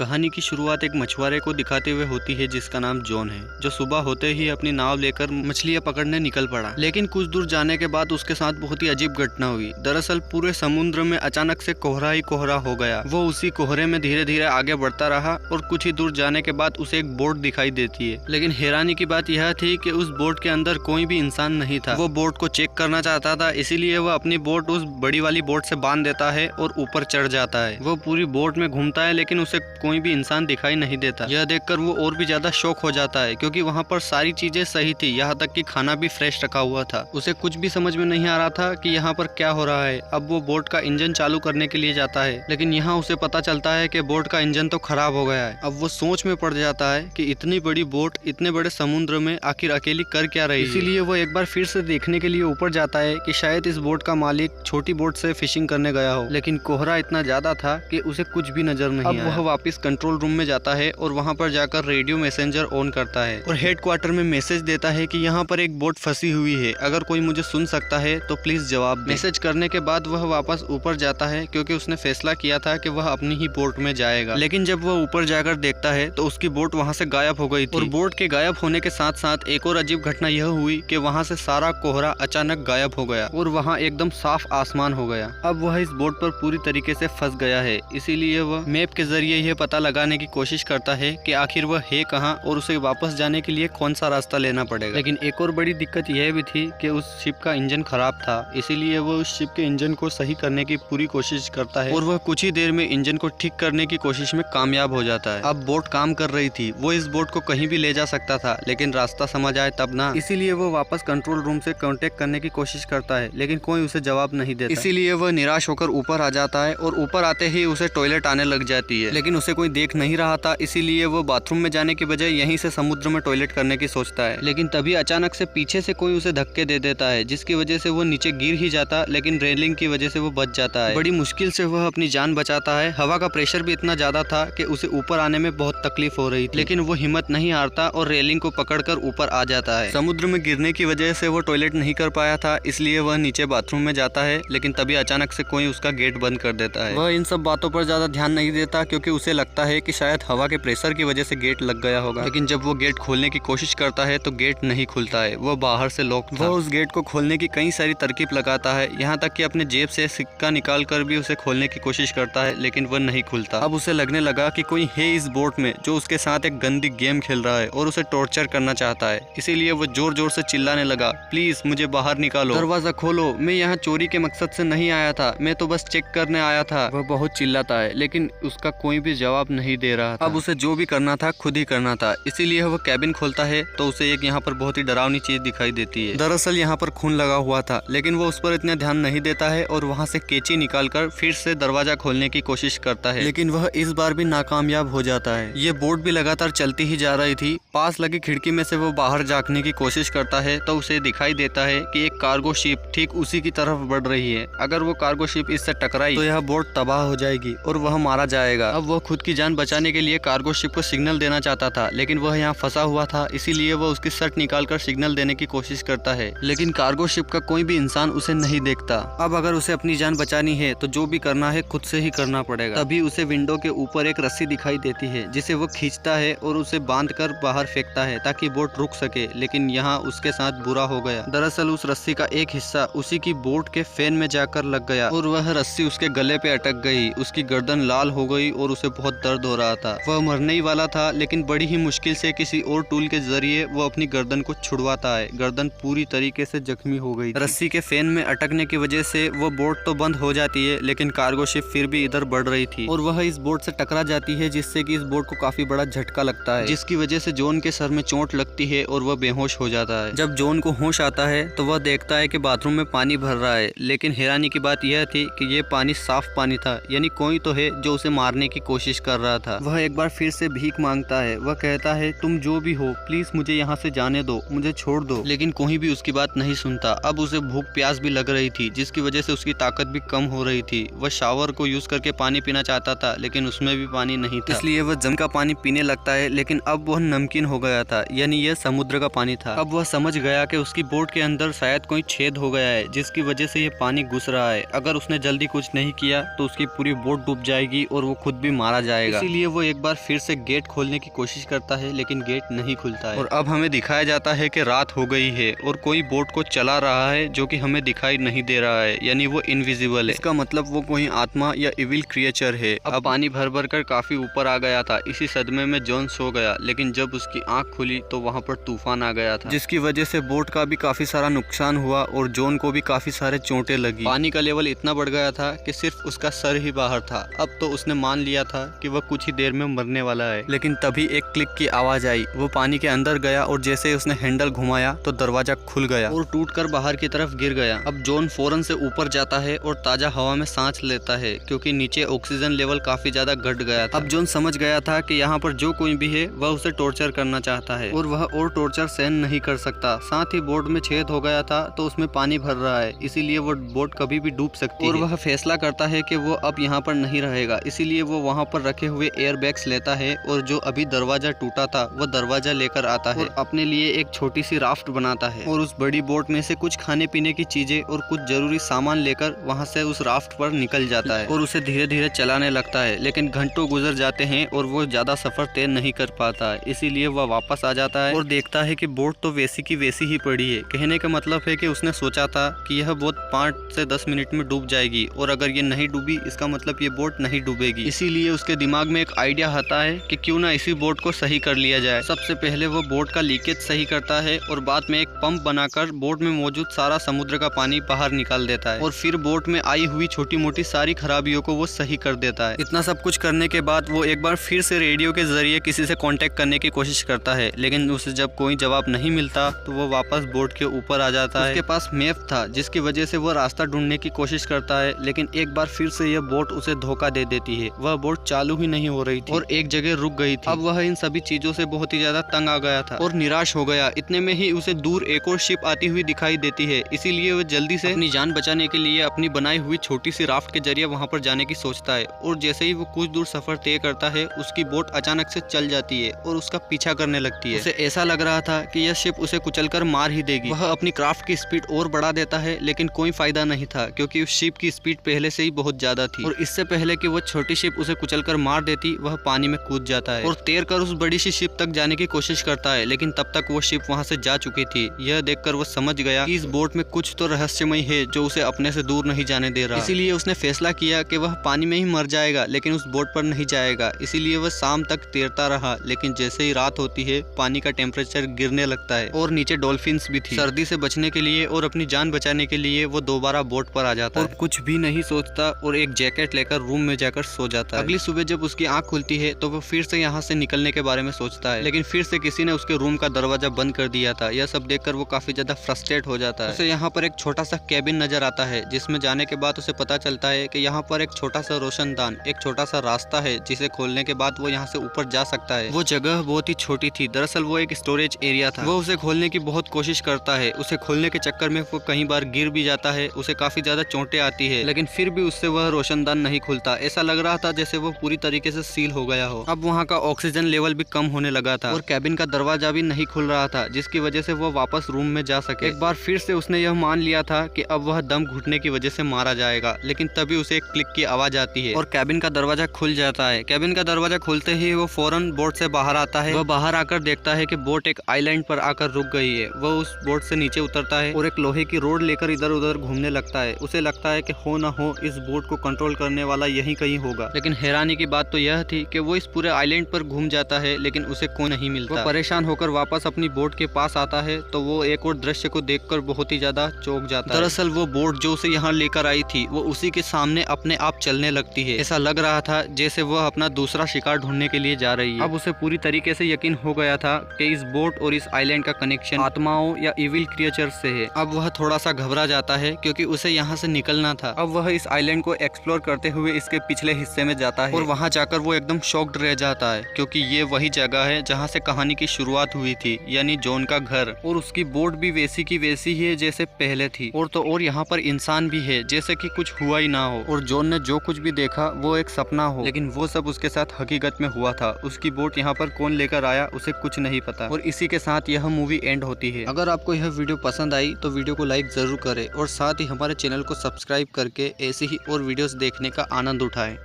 कहानी की शुरुआत एक मछुआरे को दिखाते हुए होती है जिसका नाम जॉन है, जो सुबह होते ही अपनी नाव लेकर मछलियां पकड़ने निकल पड़ा। लेकिन कुछ दूर जाने के बाद उसके साथ बहुत ही अजीब घटना हुई। दरअसल पूरे समुद्र में अचानक से कोहरा ही कोहरा हो गया। वो उसी कोहरे में धीरे धीरे आगे बढ़ता रहा और कुछ ही दूर जाने के बाद उसे एक बोट दिखाई देती है। लेकिन हैरानी की बात यह थी कि उस बोट के अंदर कोई भी इंसान नहीं था। वो बोट को चेक करना चाहता था, इसीलिए वह अपनी बोट उस बड़ी वाली बोट से बांध देता है और ऊपर चढ़ जाता है। वो पूरी बोट में घूमता है लेकिन उसे कोई भी इंसान दिखाई नहीं देता। यह देखकर वो और भी ज्यादा शॉक हो जाता है क्योंकि वहाँ पर सारी चीजें सही थी, यहाँ तक कि खाना भी फ्रेश रखा हुआ था। उसे कुछ भी समझ में नहीं आ रहा था कि यहाँ पर क्या हो रहा है। अब वो बोट का इंजन चालू करने के लिए जाता है, लेकिन यहाँ उसे पता चलता है कि बोट का इंजन तो खराब हो गया है। अब वो सोच में पड़ जाता है कि इतनी बड़ी बोट इतने बड़े समुद्र में आखिर अकेली कर क्या रही है। इसीलिए वो एक बार फिर से देखने के लिए ऊपर जाता है कि शायद इस बोट का मालिक छोटी बोट से फिशिंग करने गया हो। लेकिन कोहरा इतना ज्यादा था कि उसे कुछ भी नजर नहीं आया। अब वह वापस कंट्रोल रूम में जाता है और वहां पर जाकर रेडियो मैसेंजर ऑन करता है और हेडक्वार्टर में मैसेज देता है कि यहाँ पर एक बोट फंसी हुई है, अगर कोई मुझे सुन सकता है तो प्लीज जवाब दे। मैसेज करने के बाद वह वापस ऊपर जाता है क्योंकि उसने फैसला किया था कि वह अपनी ही बोट में जाएगा। लेकिन जब वह ऊपर जाकर देखता है तो उसकी बोट वहाँ से गायब हो गई थी। और बोट के गायब होने के साथ साथ एक और अजीब घटना यह हुई कि वहाँ से सारा कोहरा अचानक गायब हो गया और वहाँ एकदम साफ आसमान हो गया। अब वह इस बोट पर पूरी तरीके से फंस गया है, इसीलिए वह मैप के जरिए यह पता लगाने की कोशिश करता है कि आखिर वह है कहाँ और उसे वापस जाने के लिए कौन सा रास्ता लेना पड़ेगा। लेकिन एक और बड़ी दिक्कत यह भी थी कि उस शिप का इंजन खराब था, इसीलिए वह उस शिप के इंजन को सही करने की पूरी कोशिश करता है और वह कुछ ही देर में इंजन को ठीक करने की कोशिश में कामयाब हो जाता है। अब बोट काम कर रही थी, वो इस बोट को कहीं भी ले जा सकता था, लेकिन रास्ता समझ आए तब ना। इसीलिए वो वापस कंट्रोल रूम से कांटेक्ट करने की कोशिश करता है, लेकिन कोई उसे जवाब नहीं देता। इसीलिए वह निराश होकर ऊपर आ जाता है और ऊपर आते ही उसे टॉयलेट आने लग जाती है। लेकिन उसे कोई देख नहीं रहा था, इसीलिए वो बाथरूम में जाने की बजाय यहीं से समुद्र में टॉयलेट करने की सोचता है। लेकिन तभी अचानक से पीछे से कोई उसे धक्के दे देता है, जिसकी वजह से वो नीचे गिर ही जाता, लेकिन रेलिंग की वजह से वो बच जाता है। बड़ी मुश्किल से वह अपनी जान बचाता है। हवा का प्रेशर भी इतना ज्यादा था कि उसे ऊपर आने में बहुत तकलीफ हो रही थी, लेकिन वो हिम्मत नहीं हारता और रेलिंग को पकड़कर ऊपर आ जाता है। समुद्र में गिरने की वजह से वो टॉयलेट नहीं कर पाया था, इसलिए वह नीचे बाथरूम में जाता है, लेकिन तभी अचानक से कोई उसका गेट बंद कर देता है। वह इन सब बातों पर ज्यादा ध्यान नहीं देता क्योंकि उसे लगता है कि शायद हवा के प्रेशर की वजह से गेट लग गया होगा। लेकिन जब वो गेट खोलने की कोशिश करता है तो गेट नहीं खुलता है, वो बाहर से लॉक था। वह उस गेट को खोलने की कई सारी तरकीब लगाता है, यहाँ तक कि अपने जेब से सिक्का निकाल कर भी उसे खोलने की कोशिश करता है, लेकिन वह नहीं खुलता। अब उसे लगने लगा कि कोई है इस बोट में जो उसके साथ एक गंदी गेम खेल रहा है और उसे टॉर्चर करना चाहता है। इसीलिए वो जोर जोर से चिल्लाने लगा, प्लीज मुझे बाहर निकालो, दरवाजा खोलो, मैं यहाँ चोरी के मकसद से नहीं आया था, मैं तो बस चेक करने आया था। वह बहुत चिल्लाता है, लेकिन उसका कोई भी जवाब नहीं दे रहा था। अब उसे जो भी करना था खुद ही करना था, इसीलिए वो कैबिन खोलता है तो उसे एक यहाँ पर बहुत ही डरावनी चीज दिखाई देती है। दरअसल यहाँ पर खून लगा हुआ था, लेकिन वो उस पर इतना ध्यान नहीं देता है और वहाँ से कैंची निकालकर फिर से दरवाजा खोलने की कोशिश करता है, लेकिन वह इस बार भी नाकामयाब हो जाता है। ये बोट भी लगातार चलती ही जा रही थी। पास लगी खिड़की में से वो बाहर झांकने की कोशिश करता है तो उसे दिखाई देता है कि एक कार्गो शिप ठीक उसी की तरफ बढ़ रही है। अगर वो कार्गो शिप इससे टकराई तो यह बोट तबाह हो जाएगी और वह मारा जाएगा। अब वह खुद की जान बचाने के लिए कार्गो शिप को सिग्नल देना चाहता था, लेकिन वह यहाँ फंसा हुआ था, इसीलिए वह उसकी शर्ट निकालकर सिग्नल देने की कोशिश करता है, लेकिन कार्गो शिप का कोई भी इंसान उसे नहीं देखता। अब अगर उसे अपनी जान बचानी है तो जो भी करना है खुद से ही करना पड़ेगा। तभी उसे विंडो के ऊपर एक रस्सी दिखाई देती है, जिसे वो खींचता है और उसे बांधकर बाहर फेंकता है ताकि बोट रुक सके, लेकिन यहाँ उसके साथ बुरा हो गया। दरअसल उस रस्सी का एक हिस्सा उसी की बोट के फैन में जाकर लग गया और वह रस्सी उसके गले पे अटक गई। उसकी गर्दन लाल हो गई और उसे बहुत दर्द हो रहा था। वह मरने ही वाला था, लेकिन बड़ी ही मुश्किल से किसी और टूल के जरिए वो अपनी गर्दन को छुड़वाता है। गर्दन पूरी तरीके से जख्मी हो गई। रस्सी के फैन में अटकने की वजह से वो बोट तो बंद हो जाती है, लेकिन कार्गो शिप फिर भी इधर बढ़ रही थी और वह इस बोट से टकरा जाती है, जिससे कि इस बोट को काफी बड़ा झटका लगता है, जिसकी वजह से जॉन के सर में चोट लगती है और वह बेहोश हो जाता है। जब जॉन को होश आता है तो वह देखता है कि बाथरूम में पानी भर रहा है, लेकिन हैरानी की बात यह थी कि ये पानी साफ पानी था, यानी कोई तो है जो उसे मारने की कोशिश कर रहा था। वह एक बार फिर से भीख मांगता है। वह कहता है, तुम जो भी हो प्लीज मुझे यहाँ से जाने दो, मुझे छोड़ दो, लेकिन कोई भी उसकी बात नहीं सुनता। अब उसे भूख प्यास भी लग रही थी, जिसकी वजह से उसकी ताकत भी कम हो रही थी। वह शावर को यूज करके पानी पीना चाहता था, लेकिन उसमें भी पानी नहीं था, इसलिए वह जम का पानी पीने लगता है, लेकिन अब वह नमकीन हो गया था, यानी यह समुद्र का पानी था। अब वह समझ गया कि उसकी बोट के अंदर शायद कोई छेद हो गया है, जिसकी वजह से ये पानी घुस रहा है। अगर उसने जल्दी कुछ नहीं किया तो उसकी पूरी बोट डूब जाएगी और वो खुद भी मारा जाएगा। इसीलिए वो एक बार फिर से गेट खोलने की कोशिश करता है लेकिन गेट नहीं खुलता है। और अब हमें दिखाया जाता है कि रात हो गई है और कोई बोट को चला रहा है जो कि हमें दिखाई नहीं दे रहा है, यानी वो इनविजिबल है। इसका मतलब वो कोई आत्मा या इविल क्रिएचर है। अब पानी भर भर कर काफी ऊपर आ गया था। इसी सदमे में जॉन सो गया, लेकिन जब उसकी आंख खुली तो वहाँ पर तूफान आ गया था, जिसकी वजह से बोट का भी काफी सारा नुकसान हुआ और जॉन को भी काफी सारे चोटें लगी। पानी का लेवल इतना बढ़ गया था कि सिर्फ उसका सर ही बाहर था। अब तो उसने मान लिया था कि वह कुछ ही देर में मरने वाला है। लेकिन तभी एक क्लिक की आवाज आई। वो पानी के अंदर गया और जैसे ही उसने हैंडल घुमाया तो दरवाजा खुल गया और टूटकर बाहर की तरफ गिर गया। अब जॉन फौरन से ऊपर जाता है और ताजा हवा में सांस लेता है क्योंकि नीचे ऑक्सीजन लेवल काफी ज्यादा घट गया था। अब जॉन समझ गया था कि यहाँ पर जो कोई भी है वह उसे टॉर्चर करना चाहता है और वह और टॉर्चर सहन नहीं कर सकता। साथ ही बोट में छेद हो गया था तो उसमें पानी भर रहा है, इसीलिए वो बोट कभी भी डूब सकती है। और वह फैसला करता है कि वो अब यहाँ पर नहीं रहेगा, इसीलिए वो वहाँ पर रखे हुए एयर बैग्स लेता है और जो अभी दरवाजा टूटा था वो दरवाजा लेकर आता है और अपने लिए एक छोटी सी राफ्ट बनाता है और उस बड़ी बोट में से कुछ खाने पीने की चीजें और कुछ जरूरी सामान लेकर वहाँ से उस राफ्ट पर निकल जाता है और उसे धीरे धीरे चलाने लगता है। लेकिन घंटों गुजर जाते हैं और वो ज्यादा सफर तय नहीं कर पाता है, इसीलिए वह वापस आ जाता है और देखता है कि बोट तो वैसी की वैसी ही पड़ी है। कहने का मतलब है कि उसने सोचा था कि यह बोट 5 से 10 मिनट में डूब जाएगी और अगर ये नहीं डूबी इसका मतलब ये बोट नहीं डूबेगी। इसीलिए उसके दिमाग में एक आइडिया आता है कि क्यों ना इसी बोट को सही कर लिया जाए। सबसे पहले वो बोट का लीकेज सही करता है और बाद में एक पंप बनाकर बोट में मौजूद सारा समुद्र का पानी बाहर निकाल देता है और फिर बोट में आई हुई छोटी मोटी सारी खराबियों को वो सही कर देता है। इतना सब कुछ करने के बाद वो एक बार फिर से रेडियो के जरिए किसी से कांटेक्ट करने की कोशिश करता है, लेकिन उसे जब कोई जवाब नहीं मिलता तो वो वापस बोट के ऊपर आ जाता है। उसके पास मैप था जिसकी वजह से वो रास्ता ढूंढने की कोशिश करता है, लेकिन एक बार फिर से यह बोट उसे धोखा दे देती है। वह बोट चालू ही नहीं हो रही थी और एक जगह रुक गई थी। अब वह इन सभी चीजों से बहुत ही ज्यादा तंग आ गया था और निराश हो गया। इतने में ही उसे दूर एक और शिप आती हुई दिखाई देती है, इसीलिए वह जल्दी से अपनी जान बचाने के लिए अपनी बनाई हुई छोटी सी राफ्ट के जरिए वहां पर जाने की सोचता है। और जैसे ही वो कुछ दूर सफर तय करता है उसकी बोट अचानक से चल जाती है और उसका पीछा करने लगती है। उसे ऐसा लग रहा था कि यह शिप उसे कुचलकर मार ही देगी। वह अपनी क्राफ्ट की स्पीड और बढ़ा देता है, लेकिन कोई फायदा नहीं था क्योंकि उस शिप की स्पीड पहले से ही बहुत ज्यादा थी और इससे पहले कि वह छोटी शिप उसे कुचलकर मार देती वह पानी में कूद जाता है और तैर कर उस बड़ी सी शिप तक जाने की कोशिश करता है, लेकिन तब तक वो शिप वहां से जा चुकी थी। यह देखकर वो समझ गया कि इस बोट में कुछ तो रहस्यमय है जो उसे अपने से दूर नहीं जाने दे रहा। इसीलिए उसने फैसला किया कि वह पानी में ही मर जाएगा लेकिन उस बोट पर नहीं जाएगा। इसीलिए वह शाम तक तैरता रहा, लेकिन जैसे ही रात होती है पानी का टेम्परेचर गिरने लगता है और नीचे डॉल्फिन्स भी थी। सर्दी से बचने के लिए और अपनी जान बचाने के लिए वो दोबारा बोट पर आ जाता है और कुछ भी नहीं सोचता और एक जैकेट लेकर रूम में जाकर सो जाता है। अगली सुबह जब उसकी आंख खुलती है तो वो फिर से यहाँ से निकलने के बारे में सोचता है, लेकिन फिर से किसी ने उसके रूम का दरवाजा बंद कर दिया था। यह सब देखकर वो काफी ज्यादा फ्रस्ट्रेट हो जाता है। उसे यहाँ पर एक छोटा सा कैबिन नजर आता है जिसमें जाने के बाद उसे पता चलता है कि यहाँ पर एक छोटा सा रोशनदान, एक छोटा सा रास्ता है जिसे खोलने के बाद वो यहाँ से ऊपर जा सकता है। वो जगह बहुत ही छोटी थी, दरअसल वो एक स्टोरेज एरिया था। वो उसे खोलने की बहुत कोशिश करता है। उसे खोलने के चक्कर में वो कई बार गिर भी जाता है, उसे काफी ज्यादा चोटें आती है, लेकिन फिर भी उससे वह रोशनदान नहीं खुलता। ऐसा लग रहा था जैसे वो पूरी तरीके से सील हो गया हो। अब वहाँ का ऑक्सीजन लेवल भी कम होने लगा था और कैबिन का दरवाजा भी नहीं खुल रहा था, जिसकी वजह से वो वापस रूम में जा सके। एक बार फिर से उसने यह मान लिया था कि अब वह दम घुटने की वजह से मारा जाएगा, लेकिन तभी उसे एक क्लिक की आवाज आती है और कैबिन का दरवाजा खुल जाता है। कैबिन का दरवाजा खुलते ही वो फौरन बोट से बाहर आता है। वह बाहर आकर देखता है कि बोट एक आइलैंड पर आकर रुक गई है। वह उस बोट से नीचे उतरता है और एक लोहे की रोड लेकर इधर उधर घूमने लगता है। उसे लगता है कि हो ना हो इस बोट को कंट्रोल करने वाला यहीं कहीं होगा, लेकिन हैरानी की बात तो यह थी कि वो इस पूरे आइलैंड पर घूम जाता है लेकिन उसे कोई नहीं मिलता। वो परेशान होकर वापस अपनी बोट के पास आता है तो वो एक और दृश्य को देखकर बहुत ही ज्यादा चौंक जाता है। दरअसल वो बोट जो उसे यहाँ लेकर आई थी वो उसी के सामने अपने आप चलने लगती है। ऐसा लग रहा था जैसे वो अपना दूसरा शिकार ढूंढने के लिए जा रही है। अब उसे पूरी तरीके से यकीन हो गया था कि इस बोट और इस आइलैंड का कनेक्शन आत्माओं या इविल क्रिएचर्स से है। अब वह थोड़ा सा घबरा जाता है क्योंकि उसे यहाँ से निकलना था। अब वह इस आइलैंड को एक्सप्लोर करते हुए इसके पिछले हिस्से में जाता है और वहाँ जाकर वो एकदम शॉक्ड रह जाता है क्योंकि ये वही जगह है जहाँ से कहानी की शुरुआत हुई थी, यानी जॉन का घर। और उसकी बोट भी वैसी की वैसी ही है जैसे पहले थी और तो और यहाँ पर इंसान भी है जैसे कि कुछ हुआ ही ना हो और जॉन ने जो कुछ भी देखा वो एक सपना हो, लेकिन वो सब उसके साथ हकीकत में हुआ था। उसकी बोट यहाँ पर कौन लेकर आया उसे कुछ नहीं पता। और इसी के साथ यह मूवी एंड होती है। अगर आपको यह वीडियो पसंद आई तो वीडियो को लाइक जरूर करें और साथ ही हमारे चैनल को सब्सक्राइब करके ऐसी ही और वीडियोस देखने का आनंद उठाएं।